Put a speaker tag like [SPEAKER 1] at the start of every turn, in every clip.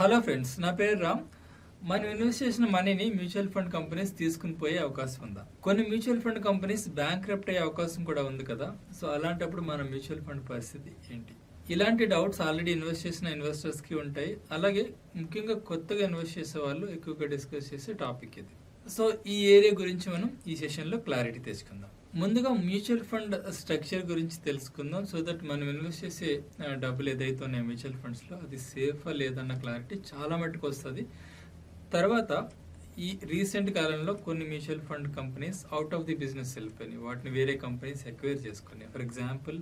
[SPEAKER 1] Hello friends, నా పేరు రామ్. మనం ఇన్వెస్ట్ చేసిన మనీని మ్యూచువల్ ఫండ్ కంపెనీస్ తీసుకుని పోయే అవకాశం ఉందా? కొన్ని మ్యూచువల్ ఫండ్ కంపెనీస్ బ్యాంక్రప్ట్ అయ్యే అవకాశం కూడా ఉంది కదా. సో అలాంటప్పుడు మన మ్యూచువల్ ఫండ్ పరిస్థితి ఏంటి? ఇలాంటి డౌట్స్ ఆల్రెడీ ఇన్వెస్ట్ చేసిన ఇన్వెస్టర్స్ కి ఉంటాయి. అలాగే ముఖ్యంగా కొత్తగా ఇన్వెస్ట్ చేసే వాళ్ళు ఎక్కువగా డిస్కస్ చేసే టాపిక్ ఇది. సో ఈ ఏరియా గురించి మనం ఈ సెషన్ లో క్లారిటీ తెచ్చుకుందాం. ముందుగా మ్యూచువల్ ఫండ్ స్ట్రక్చర్ గురించి తెలుసుకుందాం. సో దట్ మనం ఇన్వెస్ట్ చేసే డబ్బులు ఏదైతే ఉన్నాయో మ్యూచువల్ ఫండ్స్ లో అది సేఫా లేదన్న క్లారిటీ చాలా మట్టుకు వస్తుంది. తర్వాత ఈ రీసెంట్ కాలంలో కొన్ని mutual fund companies out of the business వెళ్ళిపోయినాయి. వాటిని వేరే కంపెనీస్ ఎక్వైర్ చేసుకున్నాయి. ఫర్ ఎగ్జాంపుల్,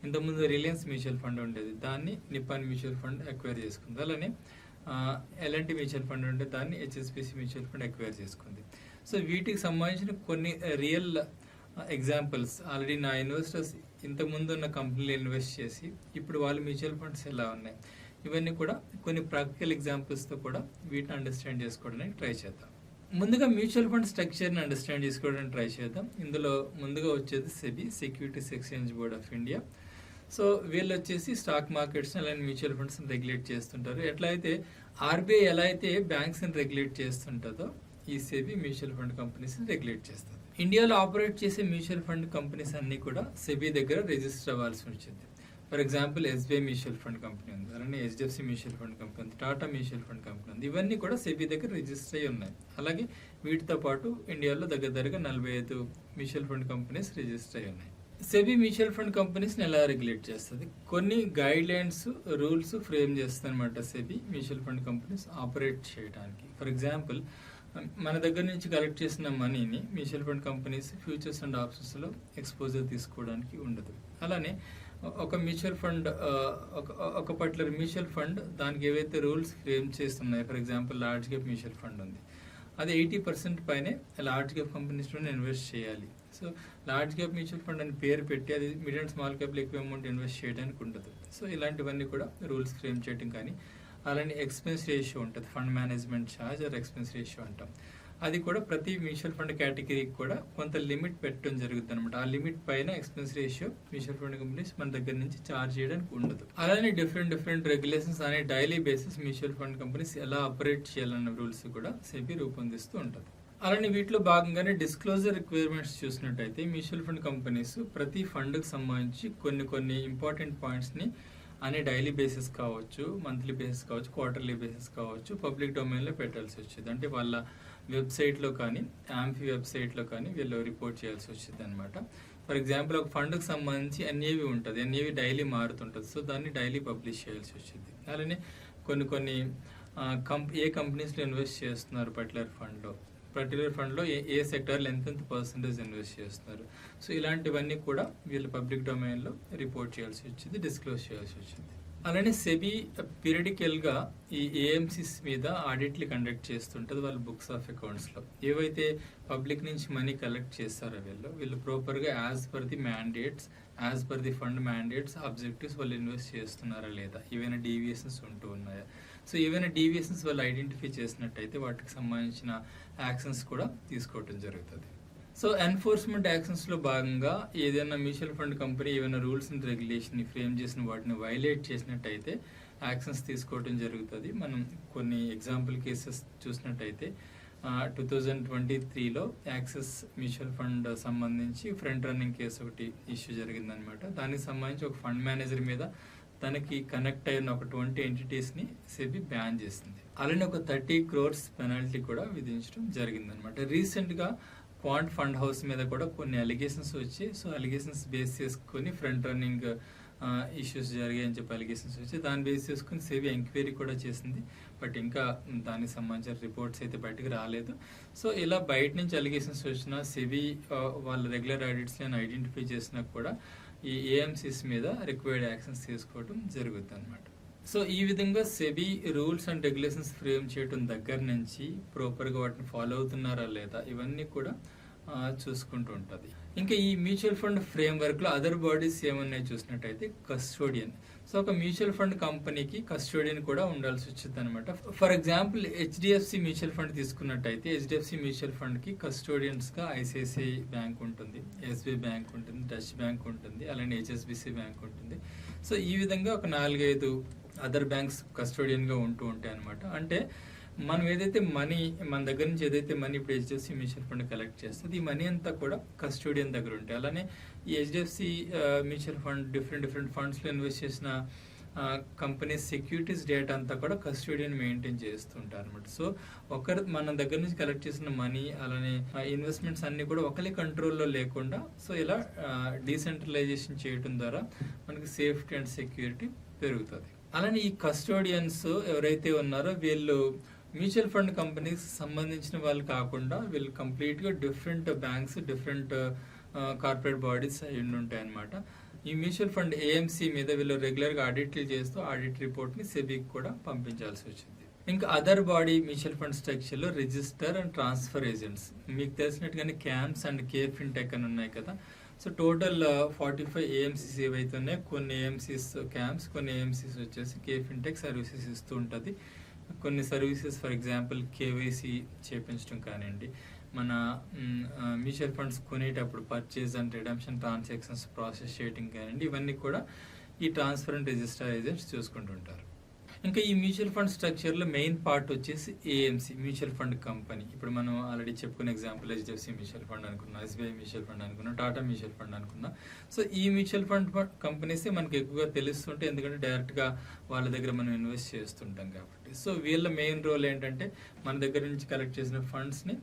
[SPEAKER 1] ఇంతకుముందు రిలయన్స్ మ్యూచువల్ ఫండ్ ఉండేది, దాన్ని నిప్పాన్ మ్యూచువల్ ఫండ్ ఎక్వైర్ చేసుకుంది. అలానే ఎల్ఎన్టీ మ్యూచువల్ ఫండ్ ఉంటే దాన్ని హెచ్ఎస్బిసి మ్యూచువల్ ఫండ్ ఎక్వైర్ చేసుకుంది. సో వీటికి సంబంధించిన కొన్ని రియల్ ఎగ్జాంపుల్స్ ఆల్రెడీ నా ఇన్వెస్టర్స్ ఇంతకుముందు ఉన్న కంపెనీలు ఇన్వెస్ట్ చేసి ఇప్పుడు వాళ్ళు మ్యూచువల్ ఫండ్స్ ఎలా ఉన్నాయి, ఇవన్నీ కూడా కొన్ని ప్రాక్టికల్ ఎగ్జాంపుల్స్తో కూడా వీటిని అండర్స్టాండ్ చేసుకోవడానికి ట్రై చేద్దాం. ముందుగా మ్యూచువల్ ఫండ్ స్ట్రక్చర్ని అండర్స్టాండ్ చేసుకోవడానికి ట్రై చేద్దాం. ఇందులో ముందుగా వచ్చేది SEBI, securities exchange board of India. So వీళ్ళు వచ్చేసి స్టాక్ మార్కెట్స్ అలానే మ్యూచువల్ ఫండ్స్ని రెగ్యులేట్ చేస్తుంటారు. ఎట్లా అయితే ఆర్బీఐ ఎలా అయితే బ్యాంక్స్ని రెగ్యులేట్ చేస్తుంటుందో ఈ సెబీ మ్యూచువల్ ఫండ్ కంపెనీస్ని రెగ్యులేట్ చేస్తుంది. ఇండియాలో ఆపరేట్ చేసే మ్యూచువల్ ఫండ్ కంపెనీస్ అన్ని కూడా సెబీ దగ్గర రిజిస్టర్ అవ్వాల్సి వచ్చింది. For example, SBI mutual fund company ఉంది, అలానే హెచ్డిఎఫ్సి మ్యూచువల్ ఫండ్ కంపెనీ ఉంది, టాటా మ్యూచువల్ ఫండ్ కంపెనీ ఉంది. ఇవన్నీ కూడా సెబీ దగ్గర రిజిస్టర్ అయి ఉన్నాయి. అలాగే వీటితో పాటు ఇండియాలో దగ్గరగా 45 మ్యూచువల్ ఫండ్ కంపెనీస్ రిజిస్టర్ అయి ఉన్నాయి. సెబీ మ్యూచువల్ ఫండ్ కంపెనీస్ని ఎలా రెగ్యులేట్ చేస్తుంది? కొన్ని గైడ్ లైన్స్, రూల్స్ ఫ్రేమ్ చేస్తుంది అనమాట SEBI mutual fund companies operate చేయడానికి. ఫర్ ఎగ్జాంపుల్, మన దగ్గర నుంచి కలెక్ట్ చేసిన మనీని mutual fund companies futures and ఆప్షన్స్లో ఎక్స్పోజర్ తీసుకోవడానికి ఉండదు. అలానే ఒక మ్యూచువల్ ఫండ్ ఒక పర్టికులర్ మ్యూచువల్ ఫండ్ దానికి ఏవైతే రూల్స్ ఫ్రేమ్ చేస్తున్నాయో, for example large cap mutual fund ఉంది, అది 80% పైనే లార్జ్ క్యాప్ కంపెనీస్లోనే ఇన్వెస్ట్ చేయాలి. So large cap mutual fund అని పేరు పెట్టి అది మిడ్ అండ్ స్మాల్ క్యాప్లో ఎక్కువ అమౌంట్ ఇన్వెస్ట్ చేయడానికి ఉండదు. సో ఇలాంటివన్నీ కూడా రూల్స్ ఫ్రేమ్ చేయడం. కానీ అలానే ఎక్స్పెన్స్ రేషియో ఉంటుంది, fund management charge or expense ratio అంటాం. అది కూడా ప్రతి మ్యూచువల్ ఫండ్ కేటగిరీకి కూడా కొంత లిమిట్ పెట్టడం జరుగుతుంది అనమాట. ఆ లిమిట్ పైన expense ratio mutual fund companies మన దగ్గర నుంచి ఛార్జ్ చేయడానికి ఉండదు. అలానే డిఫరెంట్ రెగ్యులేషన్స్ అనే daily basis mutual fund companies ఎలా ఆపరేట్ చేయాలన్న రూల్స్ కూడా సెబీ రూపొందిస్తూ ఉంటుంది. అలానే వీటిలో భాగంగానే డిస్క్లోజర్ రిక్వైర్మెంట్స్ చూసినట్టయితే మ్యూచువల్ ఫండ్ కంపెనీస్ ప్రతి ఫండ్కి సంబంధించి కొన్ని ఇంపార్టెంట్ పాయింట్స్ని అనే డైలీ బేసిస్ కావచ్చు, మంత్లీ బేసిస్ కావచ్చు, క్వార్టర్లీ బేసిస్ కావచ్చు, పబ్లిక్ డొమైన్లో పెట్టాల్సి వచ్చేది. అంటే వాళ్ళ వెబ్సైట్లో కానీ యాంఫీ వెబ్సైట్లో కానీ వీళ్ళు రిపోర్ట్ చేయాల్సి వచ్చేది అనమాట. ఫర్ ఎగ్జాంపుల్, ఒక ఫండ్కి సంబంధించి ఎన్ఏవి ఉంటుంది, ఎన్ఏవి డైలీ మారుతుంటుంది. సో దాన్ని డైలీ పబ్లిష్ చేయాల్సి వచ్చేది. అలానే కొన్ని ఏ కంపెనీస్లో ఇన్వెస్ట్ చేస్తున్నారు పర్టికులర్ ఫండ్లో ఏ సెక్టర్లో ఎంత పర్సెంటేజ్ ఇన్వెస్ట్ చేస్తున్నారు. సో ఇలాంటివన్నీ కూడా వీళ్ళు పబ్లిక్ డొమైన్లో రిపోర్ట్ చేయాల్సి వచ్చింది, డిస్క్లోజ్ చేయాల్సి వచ్చింది. అలానే సెబీ పీరియడికల్గా ఈ ఏఎంసీస్ మీద ఆడిట్లు కండక్ట్ చేస్తుంటుంది వాళ్ళ బుక్స్ ఆఫ్ అకౌంట్స్లో. ఏవైతే పబ్లిక్ నుంచి మనీ కలెక్ట్ చేస్తారో వీళ్ళు ప్రాపర్గా as per the mandates, as per the fund mandates, objectives వాళ్ళు ఇన్వెస్ట్ చేస్తున్నారా లేదా, ఏవైనా డీవియేషన్స్ ఉంటూ ఉన్నాయా. సో ఏవైనా డీవియేషన్స్ వాళ్ళు ఐడెంటిఫై చేసినట్టయితే వాటికి సంబంధించిన యాక్షన్స్ కూడా తీసుకోవటం జరుగుతుంది. సో ఎన్ఫోర్స్మెంట్ యాక్షన్స్లో భాగంగా ఏదైనా మ్యూచువల్ ఫండ్ కంపెనీ ఏమైనా రూల్స్ అండ్ రెగ్యులేషన్ని ఫ్రేమ్ చేసిన వాటిని వైలేట్ చేసినట్టయితే యాక్షన్స్ తీసుకోవటం జరుగుతుంది. మనం కొన్ని ఎగ్జాంపుల్ కేసెస్ చూసినట్టయితే 2023లో యాక్సిస్ మ్యూచువల్ ఫండ్ సంబంధించి ఫ్రంట్ రన్నింగ్ కేసు ఒకటి ఇష్యూ జరిగిందనమాట. దానికి సంబంధించి ఒక ఫండ్ మేనేజర్ మీద తనకి కనెక్ట్ అయిన ఒక 20 ఎంటిటీస్ని సెబీ బ్యాన్ చేసింది. అలానే ఒక 30 crores పెనాల్టీ కూడా విధించడం జరిగిందనమాట. రీసెంట్గా క్వాంట్ ఫండ్ హౌస్ మీద కూడా కొన్ని అలిగేషన్స్ వచ్చి, సో అలిగేషన్స్ బేస్ చేసుకొని ఫ్రంట్ రన్నింగ్ ఇష్యూస్ జరిగాయని చెప్పి అలిగేషన్స్ వచ్చి దాన్ని బేస్ చేసుకుని సెబీ ఎంక్వైరీ కూడా చేసింది. బట్ ఇంకా దానికి సంబంధించిన రిపోర్ట్స్ అయితే బయటకు రాలేదు. సో ఇలా బయట నుంచి అలిగేషన్స్ వచ్చినా సెబీ వాళ్ళ రెగ్యులర్ ఆడిట్స్ని ఐడెంటిఫై చేసినా కూడా ఈ ఏఎంసీస్ మీద రిక్వైర్డ్ యాక్షన్స్ తీసుకోవడం జరుగుతుంది అనమాట. సో ఈ విధంగా SEBI rules and regulations frame చేయడం దగ్గర నుంచి ప్రాపర్గా వాటిని ఫాలో అవుతున్నారా లేదా ఇవన్నీ కూడా చూసుకుంటూ ఉంటుంది. ఇంకా ఈ మ్యూచువల్ ఫండ్ ఫ్రేమ్ వర్క్ లో అదర్ బాడీస్ ఏమన్నాయి చూసినట్టయితే కస్టోడియన్. సో ఒక మ్యూచువల్ ఫండ్ కంపెనీకి కస్టోడియన్ కూడా ఉండాల్సి వచ్చింది అనమాట. For example, HDFC mutual fund తీసుకున్నట్టయితే హెచ్డిఎఫ్సి మ్యూచువల్ ఫండ్ కి కస్టోడియన్స్ గా ఐసిఐసిఐ బ్యాంక్ ఉంటుంది, ఎస్బీఐ బ్యాంక్ ఉంటుంది, డచ్ బ్యాంక్ ఉంటుంది, అలానే హెచ్ఎస్బిసి బ్యాంక్ ఉంటుంది. సో ఈ విధంగా ఒక 4-5 అదర్ బ్యాంక్స్ కస్టోడియన్గా ఉంటూ ఉంటాయి అనమాట. అంటే మనం ఏదైతే మనీ మన దగ్గర నుంచి ఏదైతే మనీ ఇప్పుడు హెచ్డిఎఫ్సి మ్యూచువల్ ఫండ్ కలెక్ట్ చేస్తుంది, ఈ మనీ అంతా కూడా కస్టోడియన్ దగ్గర ఉంటాయి. అలానే ఈ హెచ్డిఎఫ్సి మ్యూచువల్ ఫండ్ డిఫరెంట్ ఫండ్స్లో ఇన్వెస్ట్ చేసిన కంపెనీస్ సెక్యూరిటీస్ డేటా అంతా కూడా కస్టోడియన్ మెయింటైన్ చేస్తుంటారు అనమాట. సో ఒకరు మన దగ్గర నుంచి కలెక్ట్ చేసిన మనీ అలానే ఇన్వెస్ట్మెంట్స్ అన్ని కూడా ఒకరి కంట్రోల్లో లేకుండా సో ఇలా డీసెంట్రలైజేషన్ చేయడం ద్వారా మనకి సేఫ్టీ అండ్ సెక్యూరిటీ పెరుగుతుంది. అలానే ఈ కస్టోడియన్స్ ఎవరైతే ఉన్నారో వీళ్ళు మ్యూచువల్ ఫండ్ కంపెనీస్ సంబంధించిన వాళ్ళు కాకుండా వీళ్ళు కంప్లీట్గా different banks, different corporate bodies అయి ఉంటాయి అనమాట. ఈ మ్యూచువల్ ఫండ్ ఏఎంసీ మీద వీళ్ళు రెగ్యులర్గా ఆడిట్లు చేస్తూ ఆడిట్ రిపోర్ట్ని సెబీకి కూడా పంపించాల్సి వచ్చింది. ఇంకా అదర్ బాడీ మ్యూచువల్ ఫండ్ స్ట్రక్చర్లో రిజిస్టర్ అండ్ ట్రాన్స్ఫర్ ఏజెంట్స్, మీకు తెలిసినట్టుగానే క్యామ్స్ అండ్ కే ఫిన్టెక్ అని ఉన్నాయి కదా. సో టోటల్ 45 ఏఎంసీస్ ఏవైతే ఉన్నాయో కొన్ని ఏఎంసీస్ క్యామ్స్, కొన్ని ఏఎంసీస్ వచ్చేసి కే ఫిన్టెక్ సర్వీసెస్ ఇస్తూ ఉంటుంది. కొన్ని సర్వీసెస్ ఫర్ ఎగ్జాంపుల్ కేవైసీ చేపించడం కానివ్వండి, మన మ్యూచువల్ ఫండ్స్ కొనేటప్పుడు purchase and redemption transactions process చేయడం కానివ్వండి, ఇవన్నీ కూడా ఈ ట్రాన్స్ఫర్ అండ్ రిజిస్టర్ ఏజెంట్స్ చూసుకుంటుంటారు. ఇంకా ఈ మ్యూచువల్ ఫండ్ స్ట్రక్చర్లో మెయిన్ పార్ట్ వచ్చేసి ఏఎంసీ మ్యూచువల్ ఫండ్ కంపెనీ. ఇప్పుడు మనం ఆల్రెడీ చెప్పుకున్న ఎగ్జాంపుల్ హెచ్డిఎఫ్సి మ్యూచువల్ ఫండ్ అనుకున్నాం, ఎస్బీఐ మ్యూచువల్ ఫండ్ అనుకున్నాం, టాటా మ్యూచువల్ ఫండ్ అనుకున్నాం. సో ఈ మ్యూచువల్ ఫండ్ కంపెనీస్ మనకి ఎక్కువగా తెలుస్తుంటే, ఎందుకంటే డైరెక్ట్గా వాళ్ళ దగ్గర మనం ఇన్వెస్ట్ చేస్తుంటాం కాబట్టి. సో వీళ్ళ మెయిన్ రోల్ ఏంటంటే మన దగ్గర నుంచి కలెక్ట్ చేసిన ఫండ్స్ని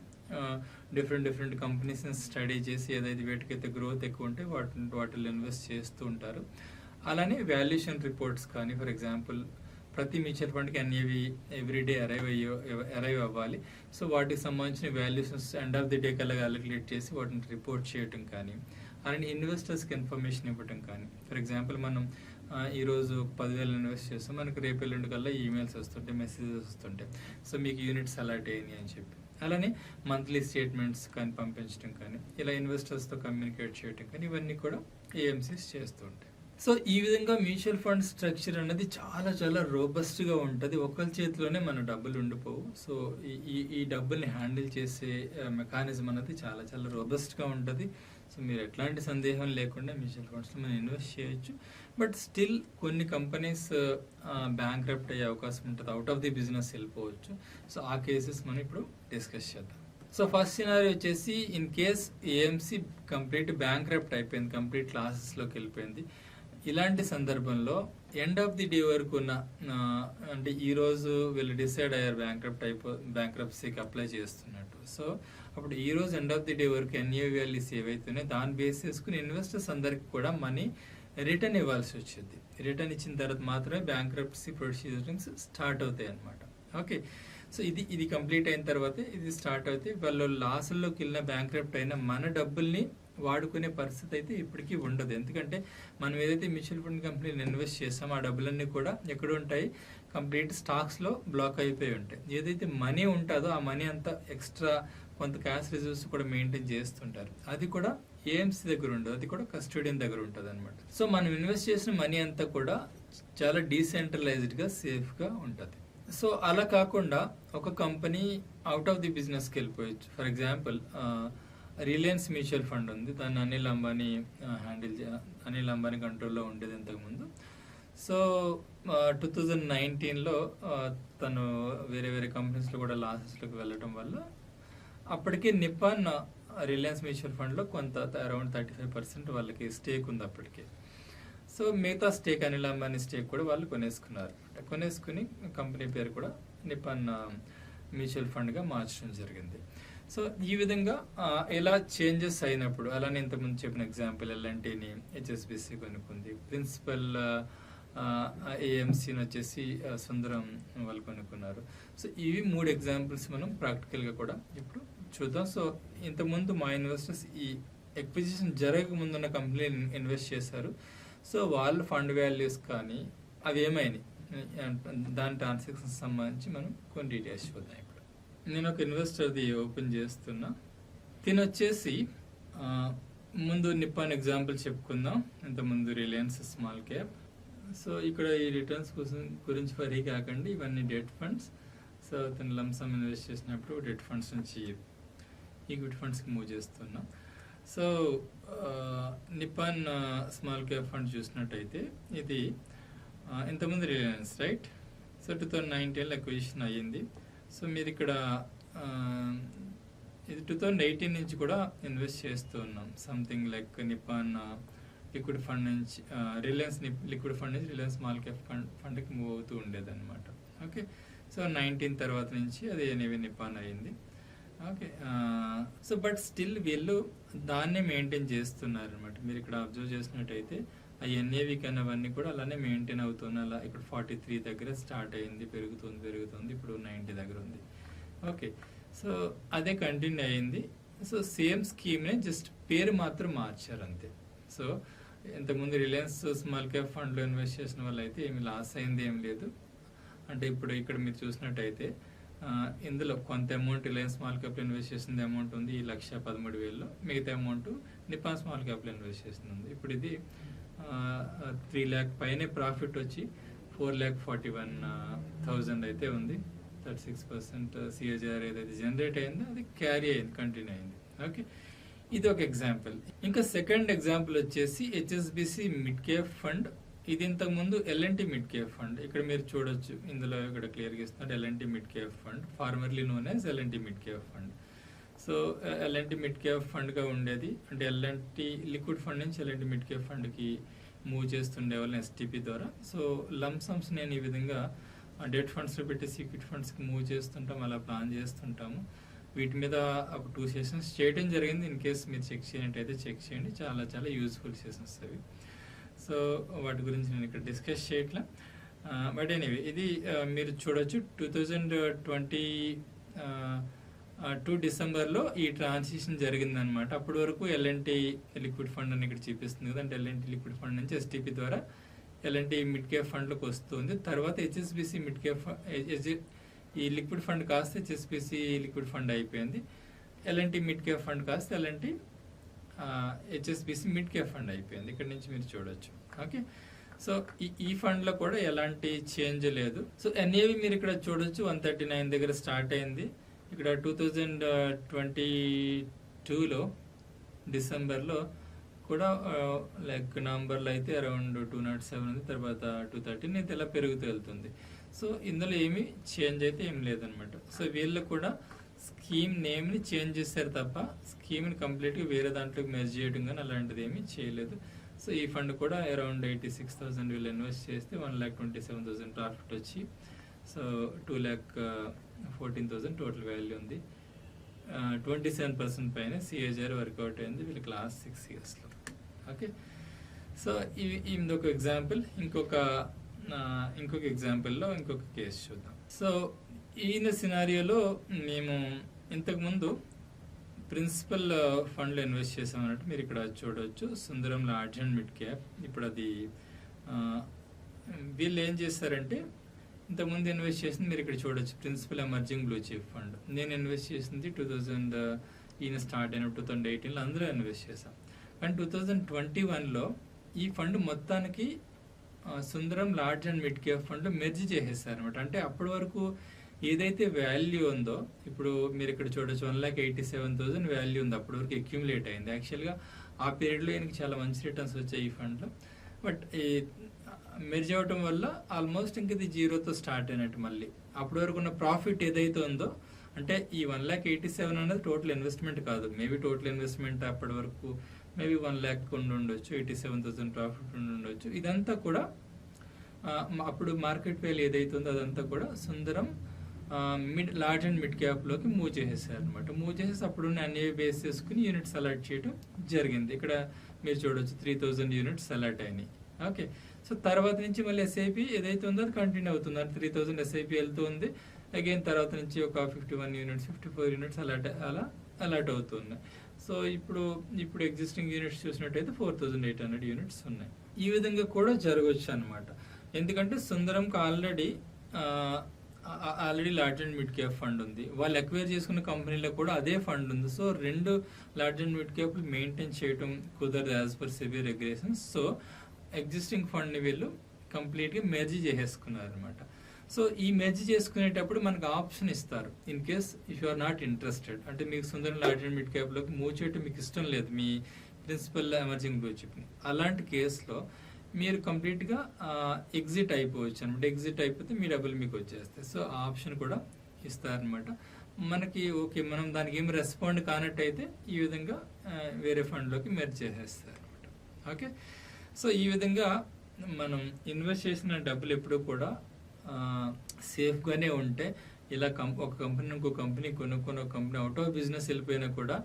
[SPEAKER 1] డిఫరెంట్ కంపెనీస్ని స్టడీ చేసి ఏదైతే వీటికైతే గ్రోత్ ఎక్కువ ఉంటే వాటిల్లో ఇన్వెస్ట్ చేస్తూ ఉంటారు. అలానే వాల్యుయేషన్ రిపోర్ట్స్ కానీ, ఫర్ ఎగ్జాంపుల్ ప్రతి మ్యూచువల్ ఫండ్కి ఎన్ఏవి ఎవ్రీడే అరైవ్ అవ్వాలి. సో వాటికి సంబంధించిన valuations end of the day కల్లా క్యాలిక్యులేట్ చేసి వాటిని రిపోర్ట్ చేయటం కానీ, అలానే ఇన్వెస్టర్స్కి ఇన్ఫర్మేషన్ ఇవ్వటం కానీ. ఫర్ ఎగ్జాంపుల్ మనం ఈరోజు 10,000 ఇన్వెస్ట్ చేస్తాం, మనకి రేపు ఎల్లుండి కల్లా ఈమెయిల్స్ వస్తుంటాయి, మెసేజెస్ వస్తుంటాయి, సో మీకు యూనిట్స్ అలాట్ అయ్యాయి అని చెప్పి. అలానే మంత్లీ స్టేట్మెంట్స్ కానీ పంపించడం కానీ, ఇలా ఇన్వెస్టర్స్తో కమ్యూనికేట్ చేయడం కానీ, ఇవన్నీ కూడా ఏఎంసీస్ చేస్తూ ఉంటాయి. సో ఈ విధంగా మ్యూచువల్ ఫండ్ స్ట్రక్చర్ అనేది చాలా రోబస్ట్గా ఉంటుంది. ఒకరి చేతిలోనే మన డబ్బులు ఉండిపోవు. సో ఈ డబ్బుల్ని హ్యాండిల్ చేసే మెకానిజం అనేది చాలా రోబస్ట్గా ఉంటుంది. సో మీరు ఎట్లాంటి సందేహం లేకుండా మ్యూచువల్ ఫండ్స్లో మనం ఇన్వెస్ట్ చేయొచ్చు. బట్ స్టిల్ కొన్ని కంపెనీస్ బ్యాంక్రప్ట్ అయ్యే అవకాశం ఉంటుంది, అవుట్ ఆఫ్ ది బిజినెస్ వెళ్ళిపోవచ్చు. సో ఆ కేసెస్ మనం ఇప్పుడు డిస్కస్ చేద్దాం. సో ఫస్ట్ సినారీ వచ్చేసి in case AMC complete bankrupt అయిపోయింది, కంప్లీట్ లాసెస్లోకి వెళ్ళిపోయింది. ఇలాంటి సందర్భంలో ఎండ్ ఆఫ్ ది డే వరకు ఉన్న అంటే ఈరోజు వీళ్ళు డిసైడ్ అయ్యారు బ్యాంక్రప్సీకి అప్లై చేస్తున్నట్టు. సో అప్పుడు ఈరోజు ఎండ్ ఆఫ్ ది డే వరకు ఎన్ఏవిఎల్ఈస్ ఏవైతున్నాయో దాన్ని బేస్ చేసుకుని ఇన్వెస్టర్స్ అందరికి కూడా మనీ రిటర్న్ ఇవ్వాల్సి వచ్చింది. రిటర్న్ ఇచ్చిన తర్వాత మాత్రమే బ్యాంక్రప్సీ ప్రొసీజరింగ్స్ స్టార్ట్ అవుతాయి అన్నమాట. ఓకే, సో ఇది కంప్లీట్ అయిన తర్వాత ఇది స్టార్ట్ అవుతాయి. వాళ్ళు లాసుల్లోకి వెళ్ళిన బ్యాంక్రప్ట్ అయిన మన డబ్బుల్ని వాడుకునే పరిస్థితి అయితే ఇప్పటికీ ఉండదు. ఎందుకంటే మనం ఏదైతే మ్యూచువల్ ఫండ్ కంపెనీని ఇన్వెస్ట్ చేస్తామో ఆ డబ్బులన్నీ కూడా ఎక్కడ ఉంటాయి, కంప్లీట్ స్టాక్స్లో బ్లాక్ అయిపోయి ఉంటాయి. ఏదైతే మనీ ఉంటుందో ఆ మనీ అంతా ఎక్స్ట్రా కొంత క్యాష్ రిజర్వ్స్ కూడా మెయింటైన్ చేస్తుంటారు. అది కూడా ఏఎంసీ దగ్గర ఉండదు, అది కూడా కస్టోడియన్ దగ్గర ఉంటుంది అనమాట. సో మనం ఇన్వెస్ట్ చేసిన మనీ అంతా కూడా చాలా డీసెంట్రలైజ్డ్గా సేఫ్గా ఉంటుంది. సో అలా కాకుండా ఒక కంపెనీ అవుట్ ఆఫ్ ది బిజినెస్కి వెళ్ళిపోవచ్చు. For example Reliance mutual fund ఉంది, దాన్ని అనిల్ అంబానీ కంట్రోల్లో ఉండేది ఇంతకుముందు. సో 2019లో తను వేరే కంపెనీస్లో కూడా లాసెస్లోకి వెళ్ళడం వల్ల అప్పటికే నిప్పాన్ రిలయన్స్ మ్యూచువల్ ఫండ్లో కొంత అరౌండ్ 35% వాళ్ళకి స్టేక్ ఉంది అప్పటికే. సో మిగతా స్టేక్ అనిల్ అంబానీ స్టేక్ కూడా వాళ్ళు కొనేసుకుని కంపెనీ పేరు కూడా నిప్పాన్ మ్యూచువల్ ఫండ్గా మార్చడం జరిగింది. సో ఈ విధంగా ఎలా చేంజెస్ అయినప్పుడు, అలానే ఇంతకుముందు చెప్పిన ఎగ్జాంపుల్ ఎల్ఎన్టీని హెచ్ఎస్బిసి కొనుక్కుంది, ప్రిన్సిపల్ ఏఎంసీని వచ్చేసి సుందరం వాళ్ళు కొనుక్కున్నారు. సో ఇవి 3 ఎగ్జాంపుల్స్ మనం ప్రాక్టికల్గా కూడా ఇప్పుడు చూద్దాం. సో ఇంతకుముందు మా ఇన్వెస్టర్స్ ఈ ఎక్విజిషన్ జరగక ముందున్న కంపెనీని ఇన్వెస్ట్ చేశారు. సో వాళ్ళ ఫండ్ వాల్యూస్ కానీ అవి ఏమైనాయి, దాని ట్రాన్సాక్షన్స్ సంబంధించి మనం కొన్ని డీటెయిల్స్ చూద్దాం. ఇప్పుడు నేను ఒక ఇన్వెస్టర్ది ఓపెన్ చేస్తున్నా. దీని వచ్చేసి ముందు నిప్పాన్ ఎగ్జాంపుల్ చెప్పుకుందాం, ఇంతకుముందు రిలయన్స్ స్మాల్ క్యాప్. సో ఇక్కడ ఈ రిటర్న్స్ గురించి వరీ కాకండి, ఇవన్నీ డెట్ ఫండ్స్. సో తను లంసమ్ ఇన్వెస్ట్ చేసినప్పుడు డెట్ ఫండ్స్ నుంచి ఈక్విటీ ఫండ్స్కి మూవ్ చేస్తున్నాం. So Nippon small cap fund చూసినట్టయితే ఇది ఇంతకుముందు రిలయన్స్ రైట్. సో 2019లో అక్విజిషన్ అయ్యింది. సో మీరు ఇక్కడ ఇది 2018 నుంచి కూడా ఇన్వెస్ట్ చేస్తూ ఉన్నాం. Something like Nippon liquid fund నుంచి రిలయన్స్ లిక్విడ్ ఫండ్ నుంచి రిలయన్స్ స్మాల్ క్యాప్ ఫండ్కి మూవ్ అవుతూ ఉండేది అనమాట. ఓకే. సో 19 తర్వాత నుంచి అది ఎన్ఏవి నిపాన్ అయ్యింది. ఓకే. సో బట్ స్టిల్ వీళ్ళు దాన్నే మెయింటైన్ చేస్తున్నారు అనమాట. మీరు ఇక్కడ అబ్జర్వ్ చేసినట్టయితే ఆ ఎన్ఏవి కన్నా అవన్నీ కూడా అలానే మెయింటైన్ అవుతుంది. అలా ఇక్కడ 43 దగ్గర స్టార్ట్ అయింది, పెరుగుతుంది, ఇప్పుడు 90 దగ్గర ఉంది. ఓకే. సో అదే కంటిన్యూ అయ్యింది. సో సేమ్ స్కీమ్నే జస్ట్ పేరు మాత్రం మార్చారు అంతే. సో ఇంతకుముందు రిలయన్స్ స్మాల్ క్యాప్ ఫండ్లో ఇన్వెస్ట్ చేసిన వాళ్ళు అయితే ఏమి లాస్ అయింది ఏం లేదు. అంటే ఇప్పుడు ఇక్కడ మీరు చూసినట్టయితే ఇందులో కొంత అమౌంట్ రిలయన్స్ స్మాల్ క్యాప్లో ఇన్వెస్ట్ చేసిన అమౌంట్ ఉంది 1,13,000, మిగతా అమౌంట్ నిపాన్ స్మాల్ క్యాప్లో ఇన్వెస్ట్ చేస్తుంది. ఇప్పుడు ఇది 3 lakh పైనే ప్రాఫిట్ వచ్చి 4,41,000 అయితే ఉంది. 36% సిఏజీఆర్ ఏదైతే జనరేట్ అయిందో అది క్యారీ అయింది, కంటిన్యూ అయింది. ఓకే. ఇది ఒక ఎగ్జాంపుల్. ఇంకా సెకండ్ ఎగ్జాంపుల్ వచ్చేసి హెచ్ఎస్బిసి మిడ్ క్యాప్ ఫండ్. ఇది ఇంతకు ముందు ఎల్ఎన్టీ మిడ్ క్యాప్ ఫండ్. ఇక్కడ మీరు చూడొచ్చు, ఇందులో ఇక్కడ క్లియర్గా ఇస్తున్నారు LNT mid cap fund, formerly known as LNT mid cap fund. So LNT mid cap ఫండ్గా ఉండేది. అంటే ఎల్ఎన్టీ లిక్విడ్ ఫండ్ నుంచి ఎల్ఎన్టీ మిడ్ క్యాప్ ఫండ్కి మూవ్ చేస్తుండే వాళ్ళని ఎస్టీపీ ద్వారా. సో లంసమ్స్ నేను ఈ విధంగా డెట్ ఫండ్స్లో పెట్టి ఈక్విటీ ఫండ్స్కి మూవ్ చేస్తుంటాం, అలా ప్లాన్ చేస్తుంటాము. వీటి మీద ఒక 2 సెషన్స్ చేయడం జరిగింది. ఇన్ కేస్ మీరు చెక్ చేయనట్టయితే చెక్ చేయండి, చాలా చాలా యూస్ఫుల్ సెషన్స్ అవి. సో వాటి గురించి నేను ఇక్కడ డిస్కస్ చేయట్లా. బట్ ఎనీవే ఇది మీరు చూడొచ్చు 2022 డిసెంబర్లో ఈ ట్రాన్సిషన్ జరిగిందనమాట. అప్పటి వరకు ఎల్ఎన్టీ లిక్విడ్ ఫండ్ అని ఇక్కడ చూపిస్తుంది కదా, అంటే ఎల్ఎన్టీ లిక్విడ్ ఫండ్ నుంచి ఎస్టీపీ ద్వారా ఎల్ఎన్టీ మిడ్ క్యాప్ ఫండ్లోకి వస్తుంది. తర్వాత హెచ్ఎస్బిసి మిడ్ క్యాప్ ఈ లిక్విడ్ ఫండ్ కాస్త హెచ్ఎస్బిసి లిక్విడ్ ఫండ్ అయిపోయింది. ఎల్ఎన్టీ మిడ్ క్యాప్ ఫండ్ కాస్త LNT HSBC mid cap fund అయిపోయింది. ఇక్కడ నుంచి మీరు చూడొచ్చు. ఓకే. సో ఈ ఫండ్లో కూడా ఎలాంటి చేంజ్ లేదు. సో ఎన్ఏవి మీరు ఇక్కడ చూడొచ్చు 139 దగ్గర స్టార్ట్ అయింది. ఇక్కడ 2022లో డిసెంబర్లో కూడా లైక్ నవంబర్లో అయితే అరౌండ్ 207 ఉంది, తర్వాత 213 అయితే ఇలా పెరుగుతూ వెళ్తుంది. సో ఇందులో ఏమి చేంజ్ అయితే ఏం లేదనమాట. సో వీళ్ళు కూడా స్కీమ్ నేమ్ని చేంజ్ చేశారు తప్ప స్కీమ్ని కంప్లీట్గా వేరే దాంట్లోకి మెర్జ్ చేయడం కానీ అలాంటిది ఏమీ చేయలేదు. సో ఈ ఫండ్ కూడా అరౌండ్ 86,000 వీళ్ళు ఇన్వెస్ట్ చేస్తే 1,27,000 ప్రాఫిట్ వచ్చి సో 2,14,000 టోటల్ వాల్యూ ఉంది. 27% పైన సిఏజీఆర్ వర్కౌట్ అయింది వీళ్ళకి లాస్ట్ 6 yearsలో. ఓకే. సో ఇది ఒక ఎగ్జాంపుల్. ఇంకొక ఎగ్జాంపుల్లో ఇంకొక కేసు చూద్దాం. సో ఈయన సినారియోలో మేము ఇంతకుముందు ప్రిన్సిపల్ ఫండ్లో ఇన్వెస్ట్ చేసామన్నట్టు మీరు ఇక్కడ చూడవచ్చు. సుందరం లార్జ్ అండ్ మిడ్ క్యాప్. ఇప్పుడు అది వీళ్ళు ఏం చేస్తారంటే ఇంతకుముందు ఇన్వెస్ట్ చేసింది మీరు ఇక్కడ చూడొచ్చు principal emerging blue chip fund. నేను ఇన్వెస్ట్ చేసింది 2000 ఈయన స్టార్ట్ అయిన 2018లో అందులో ఇన్వెస్ట్ చేశాం. కానీ 2021లో ఈ ఫండ్ మొత్తానికి Sundaram large and mid cap fund merge చేసేసారు అనమాట. అంటే అప్పటి వరకు ఏదైతే వాల్యూ ఉందో ఇప్పుడు మీరు ఇక్కడ చూడొచ్చు 1,87,000 వాల్యూ ఉంది, అప్పటి వరకు అక్యూములేట్ అయింది. యాక్చువల్గా ఆ పీరియడ్లో ఈయనకి చాలా మంచి రిటర్న్స్ వచ్చాయి ఈ ఫండ్లో. బట్ మెర్జ్ అవ్వటం వల్ల ఆల్మోస్ట్ ఇంక ఇది జీరోతో స్టార్ట్ అయినట్టు. మళ్ళీ అప్పటి వరకు ఉన్న ప్రాఫిట్ ఏదైతే ఉందో, అంటే ఈ 1,87,000 అనేది టోటల్ ఇన్వెస్ట్మెంట్ కాదు, మేబీ టోటల్ ఇన్వెస్ట్మెంట్ అప్పటి వరకు మేబీ 1 lakh ఉండి ఉండొచ్చు, 87,000 ప్రాఫిట్ ఉండి ఉండొచ్చు. ఇదంతా కూడా అప్పుడు మార్కెట్ వాల్యూ ఏదైతే ఉందో అదంతా కూడా సుందరం లార్జ్ అండ్ మిడ్ క్యాప్లోకి మూవ్ చేసేసారు అనమాట. మూవ్ చేసేసి అప్పుడున్న అన్ని బేస్ చేసుకుని యూనిట్స్ అలాట్ చేయడం జరిగింది. ఇక్కడ మీరు చూడొచ్చు 3,000 యూనిట్స్ అలాట్ అయినాయి. ఓకే. సో తర్వాత నుంచి మళ్ళీ ఎస్ఐపి ఏదైతే ఉందో అది కంటిన్యూ అవుతుంది. అంటే 3,000 ఎస్ఐపి వెళ్తూ ఉంది. అగైన్ తర్వాత నుంచి ఒక 51 యూనిట్స్ 54 యూనిట్స్ అలాట్ అవుతున్నాయి. సో ఇప్పుడు ఎగ్జిస్టింగ్ యూనిట్స్ చూసినట్టయితే 4,800 యూనిట్స్ ఉన్నాయి. ఈ విధంగా కూడా జరగవచ్చు అనమాట. ఎందుకంటే సుందరంకి already large and mid cap fund ఉంది, వాళ్ళు ఎక్వైర్ చేసుకున్న కంపెనీలో కూడా అదే ఫండ్ ఉంది. So 2 large and mid cap maintain చేయడం కుదరదు as per SEBI regulations. So existing ఫండ్ని వీళ్ళు కంప్లీట్గా మెర్జ్ చేసేసుకున్నారు అనమాట. సో ఈ మెర్జ్ చేసుకునేటప్పుడు మనకు ఆప్షన్ ఇస్తారు, in case if you are not interested, అంటే మీకు సుందరం లార్జ్ అండ్ మిడ్ క్యాప్లోకి మూవ్ చేయడం మీకు ఇష్టం లేదు మీ ప్రిన్సిపల్ ఎమర్జింగ్ బ్లూ చిప్ని. అలాంటి కేసులో మీరు కంప్లీట్గా ఎగ్జిట్ అయిపోవచ్చు అనమాట. ఎగ్జిట్ అయిపోతే మీ డబ్బులు మీకు వచ్చేస్తాయి. సో ఆ ఆప్షన్ కూడా ఇస్తారనమాట. మనకి ఓకే, మనం దానికి ఏం రెస్పాండ్ కానట్టయితే ఈ విధంగా వేరే ఫండ్లోకి మెర్జ్ చేసేస్తారు అనమాట. ఓకే, సో ఈ విధంగా మనం ఇన్వెస్ట్ చేసిన డబ్బులు ఎప్పుడూ కూడా సేఫ్గానే ఉంటే, ఇలా ఒక కంపెనీ ఇంకో కంపెనీ కొనుక్కొని ఒక కంపెనీ అవుట్ ఆఫ్ బిజినెస్ వెళ్ళిపోయినా కూడా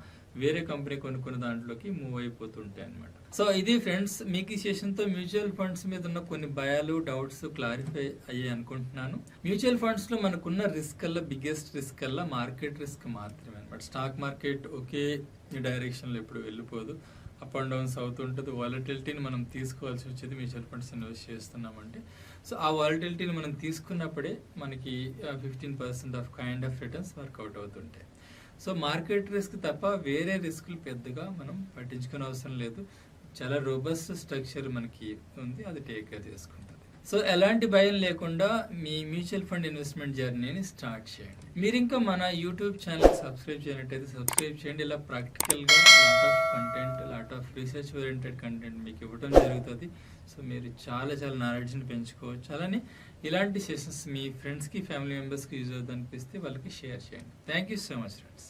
[SPEAKER 1] వేరే కంపెనీ కొనుక్కున్న దాంట్లోకి మూవ్ అయిపోతుంటాయి అనమాట. సో ఇది ఫ్రెండ్స్, మీకు ఈ సెషన్తో మ్యూచువల్ ఫండ్స్ మీద ఉన్న కొన్ని భయాలు, డౌట్స్ క్లారిఫై అయ్యాయి అనుకుంటున్నాను. మ్యూచువల్ ఫండ్స్ లో మనకున్న రిస్క్ అల్లా బిగ్గెస్ట్ రిస్క్ అల్లా మార్కెట్ రిస్క్ మాత్రమే అనమాట. స్టాక్ మార్కెట్ ఒకే డైరెక్షన్ లో ఎప్పుడు వెళ్ళిపోదు, అప్ అండ్ డౌన్స్ అవుతుంటుంది. వాలటిలిటీని మనం తీసుకోవాల్సి వచ్చేది మ్యూచువల్ ఫండ్స్ ఇన్వెస్ట్ చేస్తున్నామంటే. సో ఆ వాలటిలిటీని మనం తీసుకున్నప్పుడే మనకి 15% of kind of returns work out అవుతుంటాయి. సో మార్కెట్ రిస్క్ తప్ప వేరే రిస్కులు పెద్దగా మనం పట్టించుకునే అవసరం లేదు. చాలా రోబస్ట్ స్ట్రక్చర్ మనకి ఉంది, అది టేక్ కేర్ చేసుకుంటుంది. సో ఎలాంటి భయం లేకుండా మీ మ్యూచువల్ ఫండ్ ఇన్వెస్ట్మెంట్ జర్నీని స్టార్ట్ చేయండి. మీరు ఇంకా మన యూట్యూబ్ ఛానల్ సబ్స్క్రైబ్ చేయనట్టయితే సబ్స్క్రైబ్ చేయండి. ఇలా ప్రాక్టికల్గా lot of content, lot of research oriented content మీకు ఇవ్వడం జరుగుతుంది. సో మీరు చాలా నాలెడ్జ్ని పెంచుకోవచ్చు. అలానే ఇలాంటి సెషన్స్ మీ ఫ్రెండ్స్కి, ఫ్యామిలీ మెంబర్స్కి యూజ్ అవుతుంది అనిపిస్తే వాళ్ళకి షేర్ చేయండి. Thank you so much friends.